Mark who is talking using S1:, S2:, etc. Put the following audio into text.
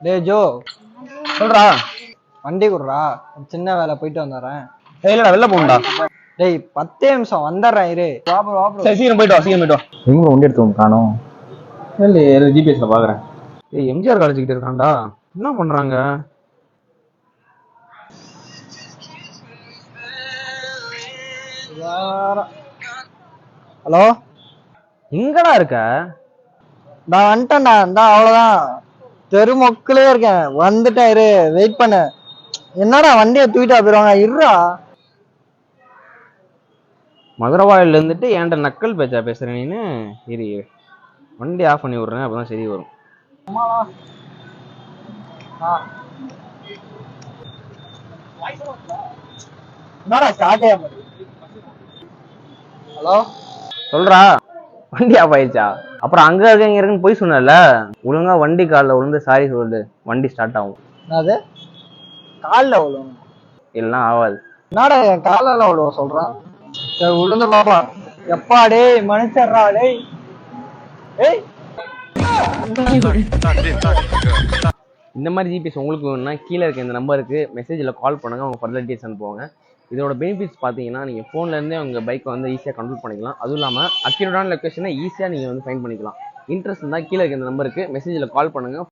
S1: டேய் ஜோ,
S2: சொல்றா.
S1: வண்டி குடுறா, சின்ன வேலை போயிட்டு வந்துடுறேன்.
S2: இல்லடா வெளில போகணும்டா.
S1: டேய் 10 நிமிஷம் வந்துடுறேன் இரு.
S2: சரி சீக்கிரம் போயிட்டு வா, சீக்கிரம் போயிட்டு வா. எங்க வண்டி எடுத்து காணோம். இல்லையே, ஜிபிஎஸ்ல பாக்குறேன். ஏய் எம்ஜிஆர் காலேஜ் கிட்ட இருக்கான்டா. என்ன பண்றாங்க?
S1: ஹலோ,
S2: எங்கடா இருக்க?
S1: நான் வந்துட்டேன்டா. இந்தா அவ்வளவுதான், தெரு மொக்கிலே இருக்கேன். வந்துட்டேன் இரு, வெயிட் பண்ணு. என்னடா வண்டியை தூக்கிட்டா போயிருவாங்க, இருடா.
S2: மதுரவாயில இருந்துட்டு என்கிட்ட நக்கல் பேச்சா பேசுற நீனு? இரு வண்டி ஆஃப் பண்ணி விடுறேன், அப்பதான் சரி வரும்.
S1: ஹலோ,
S2: சொல்றா. வண்டி ஆஃப் ஆயிடுச்சா? அப்புறம் அங்க இருக்க இங்க இருக்குன்னு போய் சொன்னல. ஒழுங்கா வண்டி காலில் விழுந்து சாரி சொல்லு, வண்டி ஸ்டார்ட் ஆகும்.
S1: என்னது காலில் விழுவும்?
S2: இல்லைன்னா ஆகாது.
S1: என்னடா என் காலில் விழுவ சொல்றான்? சரி விழுந்து பாப்பா. எப்பா டேய் மனுஷர்ரா டேய். ஏய்
S2: இந்த மாதிரி ஜிபிஎஸ் உங்களுக்கு வேணும்னா கீழே இருக்க இந்த நம்பருக்கு மெசேஜில் கால் பண்ணுங்க, உங்க ஃபர்தர் டீடைல்ஸ் அனுப்புவாங்க. இதோட பெனிஃபிட்ஸ் பார்த்தீங்கன்னா, நீங்கள் ஃபோன்லேருந்தே உங்கள் பைக்கை வந்து ஈஸியாக கண்ட்ரோல் பண்ணிக்கலாம். அதுவும் இல்லாமல் அக்யூரேட்டான லொக்கேஷனை ஈஸியாக நீங்கள் வந்து ஃபைண்ட் பண்ணிக்கலாம். இன்ட்ரெஸ்ட் இருந்தால் கீழே இருக்க இந்த நம்பருக்கு மெசேஜில் கால் பண்ணுங்கள்.